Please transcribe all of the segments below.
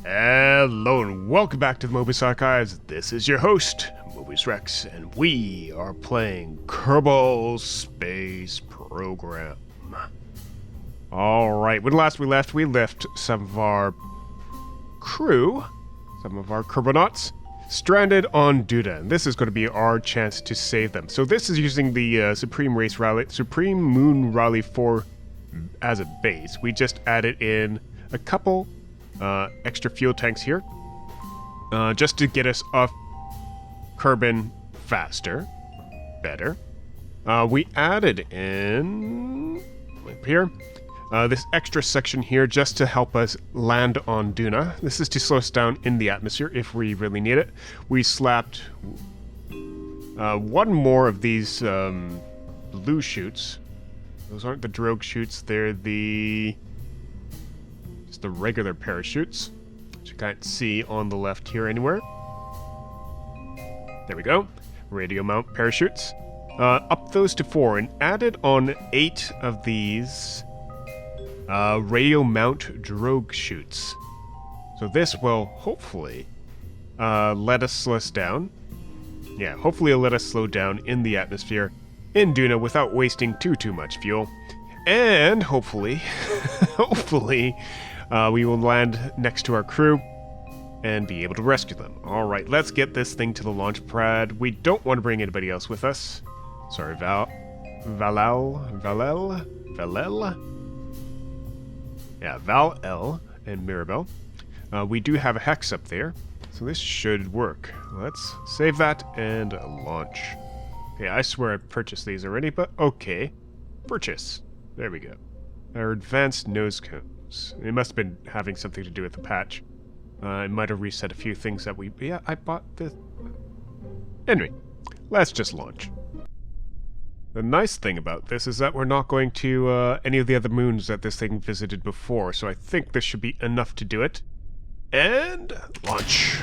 Hello and welcome back to the Mobius Archives. This is your host, Mobius Rex, and we are playing Kerbal Space Program. Alright, when last we left some of our crew, some of our Kerbalnauts, stranded on Duna, and this is going to be our chance to save them. So this is using the Supreme Moon Rally 4 as a base. We just added in a couple extra fuel tanks here, just to get us off Kerbin faster, better. We added in up here this extra section here just to help us land on Duna. This is to slow us down in the atmosphere if we really need it. We slapped one more of these blue chutes. Those aren't the drogue chutes, they're the regular parachutes, which you can't see on the left here anywhere. There we go. Radio mount parachutes. Up those to 4 and added on 8 of these radio mount drogue chutes. So this will hopefully let us slow us down. Yeah, hopefully it'll let us slow down in the atmosphere in Duna without wasting too much fuel. And hopefully, we will land next to our crew and be able to rescue them. Alright, let's get this thing to the launch pad. We don't want to bring anybody else with us. Sorry, Val-El? Yeah, Val-El and Mirabelle. We do have a hex up there, so this should work. Let's save that and launch. Okay, I swear I purchased these already, but okay. Purchase. There we go. Our advanced nose cones. It must have been having something to do with the patch. I might have reset a few things that we... Yeah, I bought this... Anyway, let's just launch. The nice thing about this is that we're not going to any of the other moons that this thing visited before, so I think this should be enough to do it. And... launch.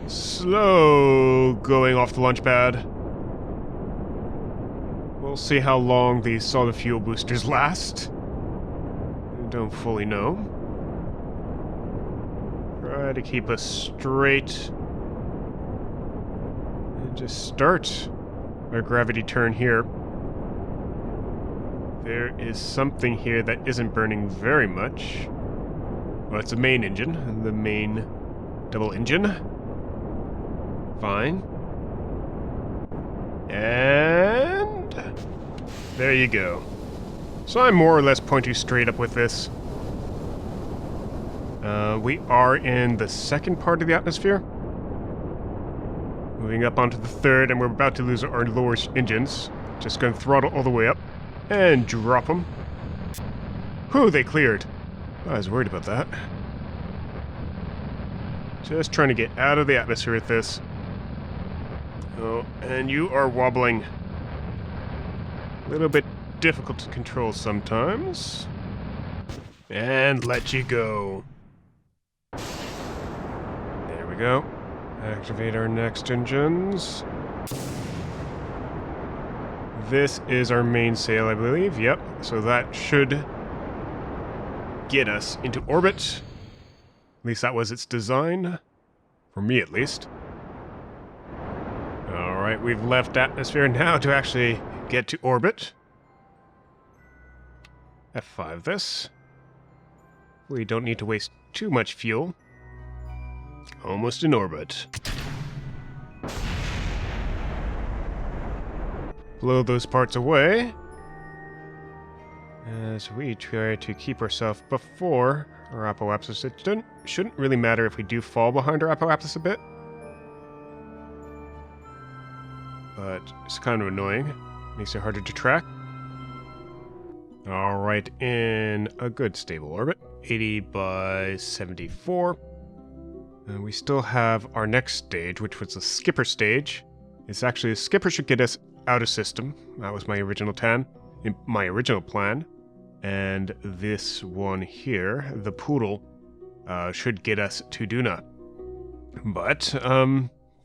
Slow going off the launch pad. We'll see how long these solid fuel boosters last. I don't fully know. Try to keep us straight. And just start our gravity turn here. There is something here that isn't burning very much. Well, it's a main engine. The main double engine. Fine. And... there you go. So I'm more or less pointing straight up with this. We are in the second part of the atmosphere. Moving up onto the third, and we're about to lose our lower engines. Just going to throttle all the way up and drop them. Whew, they cleared. I was worried about that. Just trying to get out of the atmosphere with this. Oh, and you are wobbling. A little bit difficult to control sometimes. And let you go. There we go. Activate our next engines. This is our mainsail, I believe. Yep. So that should get us into orbit. At least that was its design. For me, at least. Alright, we've left atmosphere now to actually get to orbit. F5 this. We don't need to waste too much fuel. Almost in orbit. Blow those parts away. As we try to keep ourselves before our apoapsis. It shouldn't really matter if we do fall behind our apoapsis a bit. But it's kind of annoying. Makes it harder to track. Alright, in a good stable orbit. 80 by 74. And we still have our next stage, which was the skipper stage. It's actually, the skipper should get us out of system. That was my original plan. And this one here, the poodle, should get us to Duna. But,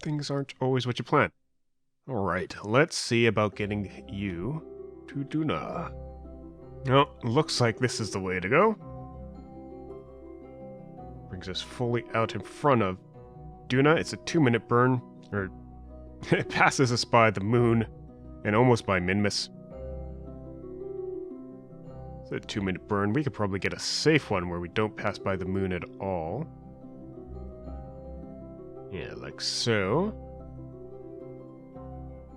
things aren't always what you plan. Alright, let's see about getting you to Duna. Oh, looks like this is the way to go. Brings us fully out in front of Duna. It's a 2-minute burn, or it passes us by the moon and almost by Minmus. It's a 2-minute burn. We could probably get a safe one where we don't pass by the moon at all. Yeah, like so.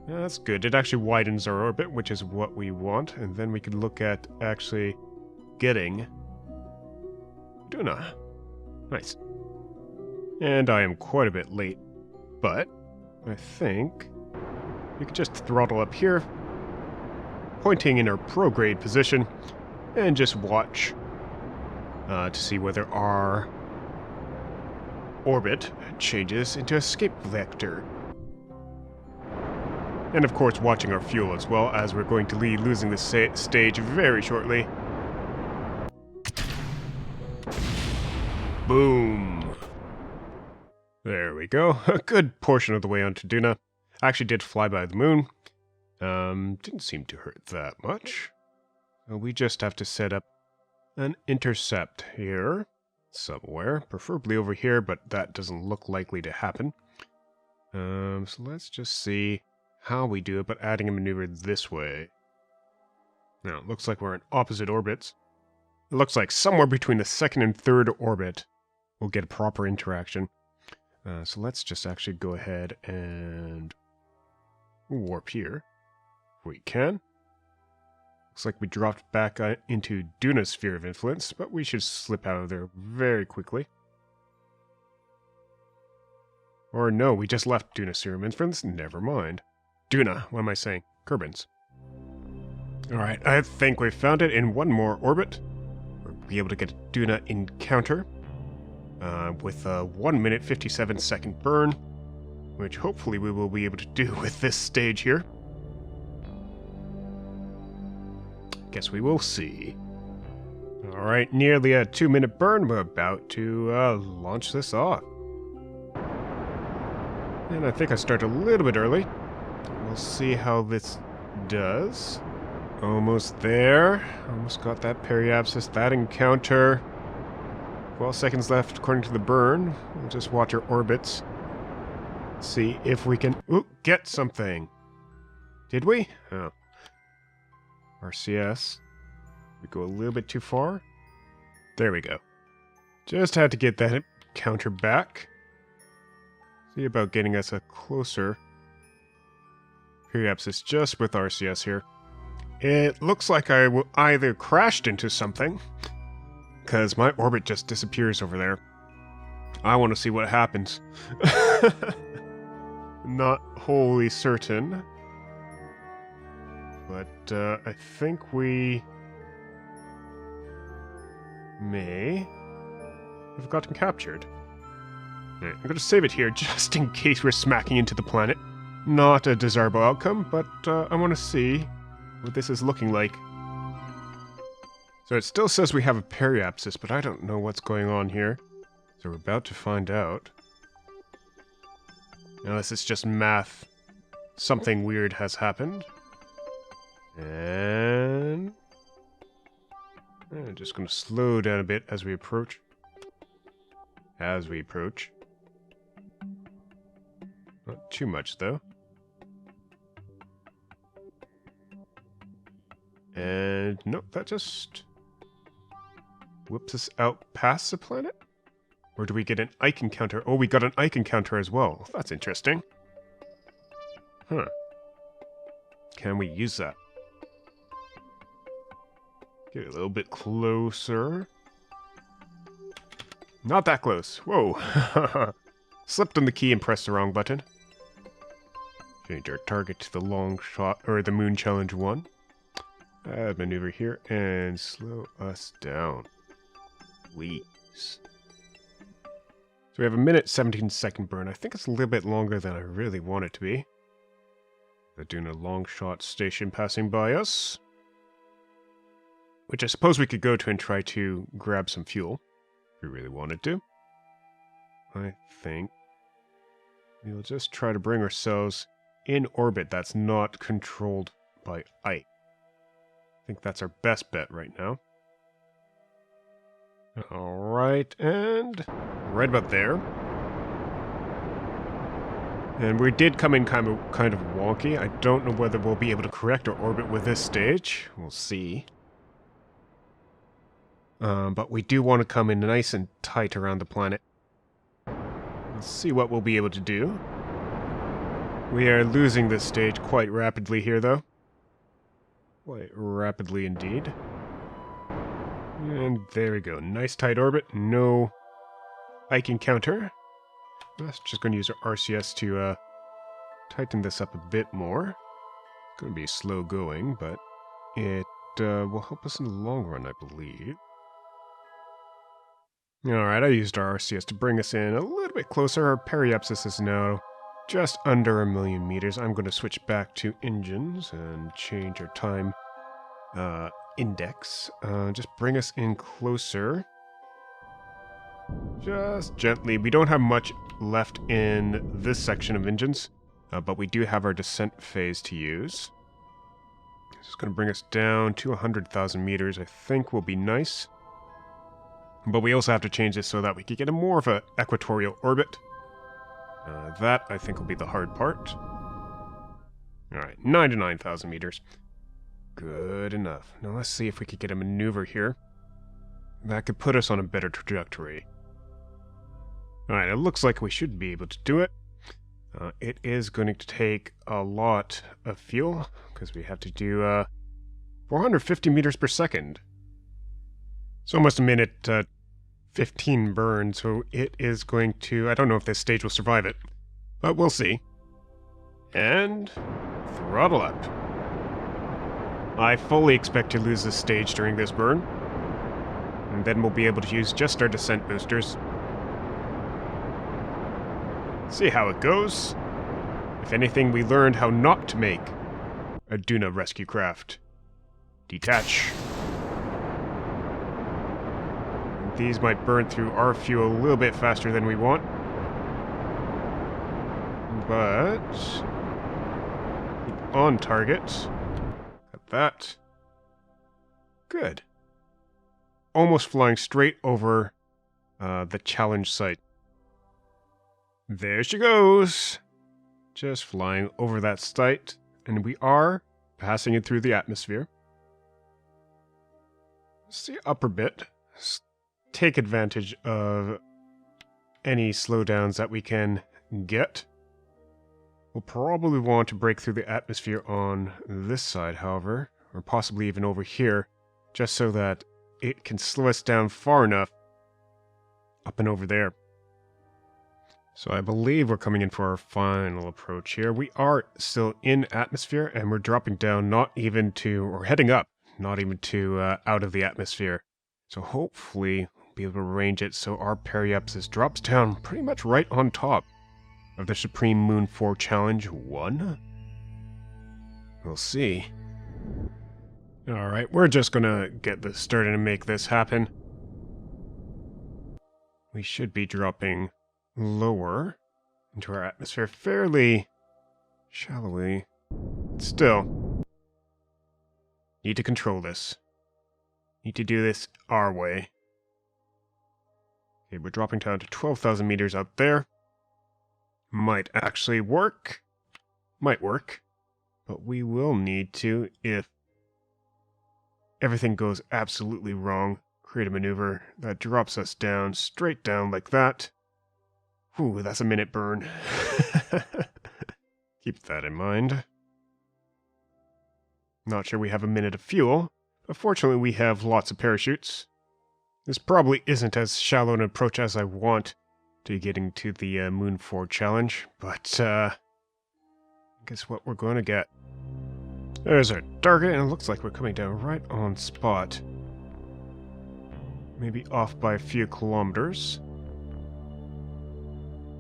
Yeah, that's good. It actually widens our orbit, which is what we want. And then we can look at actually getting Duna. Nice. And I am quite a bit late, but I think we could just throttle up here, pointing in our prograde position, and just watch to see whether our orbit changes into escape vector. And of course watching our fuel as well, as we're going to be losing this stage very shortly. Boom! There we go. A good portion of the way onto Duna. Actually did fly by the moon. Didn't seem to hurt that much. We just have to set up an intercept here somewhere, preferably over here, but that doesn't look likely to happen. So let's just see how we do it, but adding a maneuver this way. Now, it looks like we're in opposite orbits. It looks like somewhere between the second and third orbit we'll get a proper interaction. So let's just actually go ahead and warp here if we can. Looks like we dropped back into Duna's sphere of influence, but we should slip out of there very quickly. Or no, we just left Duna's sphere of influence. Never mind. Duna, what am I saying? Kerbans. Alright, I think we found it in one more orbit. We'll be able to get a Duna encounter with a 1 minute 57 second burn, which hopefully we will be able to do with this stage here. Guess we will see. Alright, nearly a 2-minute burn. We're about to launch this off. And I think I started a little bit early. We'll see how this does. Almost there. Almost got that periapsis, that encounter. 12 seconds left according to the burn. We'll just watch our orbits. See if we can get something. Did we? Oh. RCS. We go a little bit too far. There we go. Just had to get that counter back. See about getting us a closer periapsis just with RCS here. It looks like I either crashed into something, because my orbit just disappears over there. I want to see what happens. Not wholly certain. But I think we may have gotten captured. Right, I'm going to save it here just in case we're smacking into the planet. Not a desirable outcome, but I want to see what this is looking like. So it still says we have a periapsis, but I don't know what's going on here. So we're about to find out. Unless it's just math. Something weird has happened. And I'm just going to slow down a bit as we approach. Not too much, though. And nope, that just whoops us out past the planet? Or do we get an Ike encounter? Oh, we got an Ike encounter as well. That's interesting. Huh. Can we use that? Get a little bit closer. Not that close. Whoa. Slipped on the key and pressed the wrong button. Change our target to the long shot, or the Moon Challenge 1. Add maneuver here and slow us down. Please. So we have a 1:17 second burn. I think it's a little bit longer than I really want it to be. They're doing a long shot station passing by us. Which I suppose we could go to and try to grab some fuel. If we really wanted to. I think we'll just try to bring ourselves in orbit that's not controlled by Ike. I think that's our best bet right now. Alright, and right about there. And we did come in kind of wonky. I don't know whether we'll be able to correct our orbit with this stage. We'll see. But we do want to come in nice and tight around the planet. Let's see what we'll be able to do. We are losing this stage quite rapidly here, though. Quite rapidly indeed. And there we go. Nice tight orbit. No Ike encounter. That's just going to use our RCS to tighten this up a bit more. It's going to be slow going, but it will help us in the long run, I believe. Alright, I used our RCS to bring us in a little bit closer. Our periapsis is now just under 1,000,000 meters. I'm going to switch back to engines and change our time index. Just bring us in closer. Just gently. We don't have much left in this section of engines, but we do have our descent phase to use. This is going to bring us down to 100,000 meters. I think will be nice. But we also have to change this so that we can get a more of an equatorial orbit. That, I think, will be the hard part. Alright, 99,000 meters. Good enough. Now let's see if we could get a maneuver here. That could put us on a better trajectory. Alright, it looks like we should be able to do it. It is going to take a lot of fuel, because we have to do 450 meters per second. It's almost a minute 15 burn, so it is going to... I don't know if this stage will survive it, but we'll see. And throttle up. I fully expect to lose this stage during this burn, and then we'll be able to use just our descent boosters. See how it goes. If anything, we learned how not to make a Duna rescue craft. Detach. These might burn through our fuel a little bit faster than we want. But keep on target. At that. Good. Almost flying straight over the challenge site. There she goes. Just flying over that site. And we are passing it through the atmosphere. Let's see upper bit. Take advantage of any slowdowns that we can get. We'll probably want to break through the atmosphere on this side, however, or possibly even over here, just so that it can slow us down far enough up and over there. So I believe we're coming in for our final approach here. We are still in atmosphere, and we're dropping down not even to, or heading up, not even to out of the atmosphere. So hopefully we'll be able to arrange it so our periapsis drops down pretty much right on top of the Supreme Moon 4 Challenge 1. We'll see. Alright, we're just gonna get this started and make this happen. We should be dropping lower into our atmosphere fairly shallowly. Still, need to control this. Need to do this our way. Okay, we're dropping down to 12,000 meters out there. Might actually work. Might work. But we will need to, if everything goes absolutely wrong, create a maneuver that drops us down, straight down like that. Whew, that's a minute burn. Keep that in mind. Not sure we have a minute of fuel, but fortunately we have lots of parachutes. This probably isn't as shallow an approach as I want to getting to the Moon 4 challenge, but guess what we're going to get. There's our target, and it looks like we're coming down right on spot. Maybe off by a few kilometers.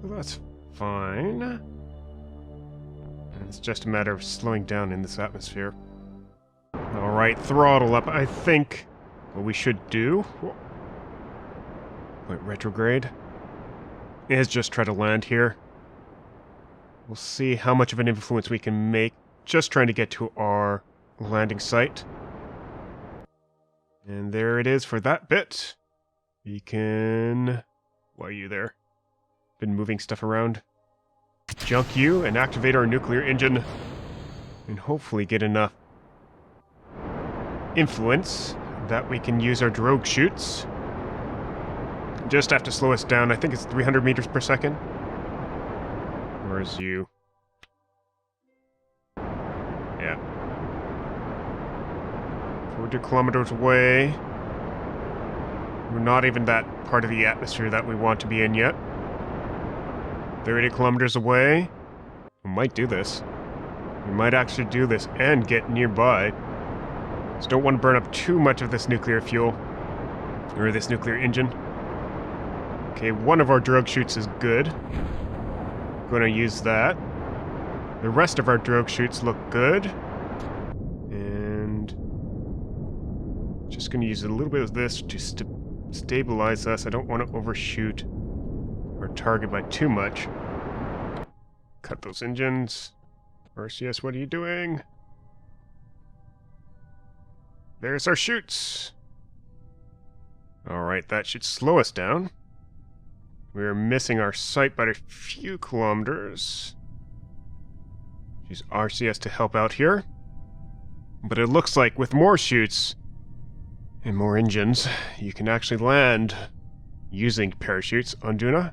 Well, that's fine. And it's just a matter of slowing down in this atmosphere. Alright, throttle up. I think what we should do... Wait, retrograde? Is just try to land here. We'll see how much of an influence we can make. Just trying to get to our landing site. And there it is for that bit. We can... Why are you there? Been moving stuff around. Junk you and activate our nuclear engine. And hopefully get enough influence that we can use our drogue chutes. Just have to slow us down. I think it's 300 meters per second. Where's you? Yeah. 40 kilometers away. We're not even that part of the atmosphere that we want to be in yet. 30 kilometers away. We might do this. We might actually do this and get nearby. Just don't want to burn up too much of this nuclear fuel. Or this nuclear engine. Okay, one of our drogue chutes is good. Gonna use that. The rest of our drogue chutes look good. And... just gonna use a little bit of this to stabilize us. I don't want to overshoot our target by too much. Cut those engines. RCS, what are you doing? There's our chutes. Alright, that should slow us down. We're missing our sight by a few kilometers. Use RCS to help out here. But it looks like with more chutes and more engines, you can actually land using parachutes on Duna.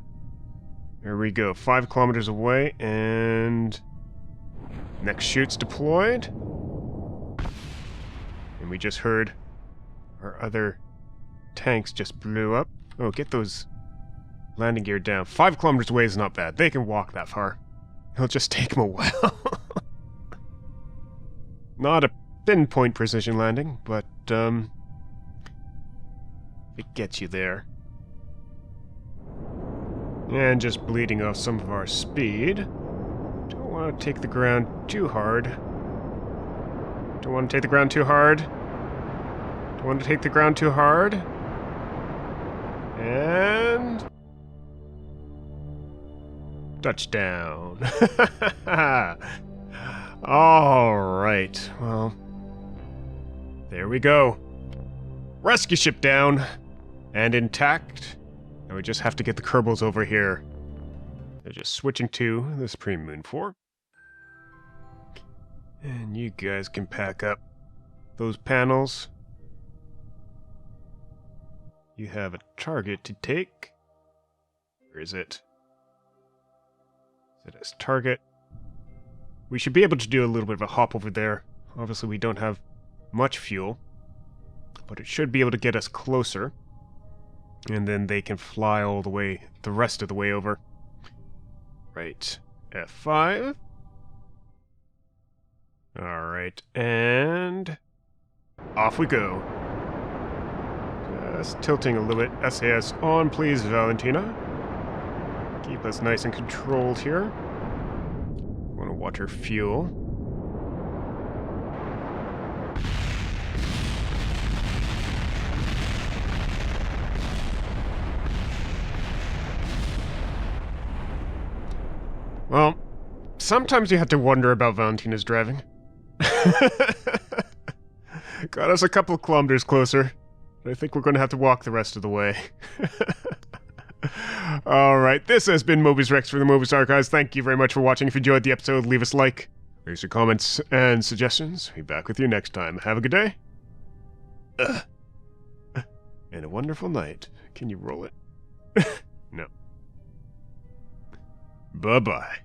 There we go, 5 kilometers away, and next chute's deployed. And we just heard our other tanks just blew up. Oh, get those landing gear down. 5 kilometers away is not bad. They can walk that far. It'll just take them a while. Not a pinpoint precision landing, but it gets you there. And just bleeding off some of our speed. Don't want to take the ground too hard. Don't want to take the ground too hard. Don't want to take the ground too hard. And... touchdown. Alright, well... there we go. Rescue ship down. And intact. Now we just have to get the Kerbals over here. They're just switching to the Supreme Moon 4. And you guys can pack up those panels. You have a target to take. Where is it? Set as target. We should be able to do a little bit of a hop over there. Obviously we don't have much fuel, but it should be able to get us closer. And then they can fly all the way, the rest of the way over. Right. F5. Alright, and... off we go. Just tilting a little bit. SAS on, please, Valentina. Keep us nice and controlled here. Want to watch our fuel. Well, sometimes you have to wonder about Valentina's driving. Got us a couple of kilometers closer. But I think we're going to have to walk the rest of the way. Alright, this has been Mobius Rex for the Mobius Archives. Thank you very much for watching. If you enjoyed the episode, leave us a like, leave your comments and suggestions. We'll be back with you next time. Have a good day. And a wonderful night. Can you roll it? No. Bye-bye.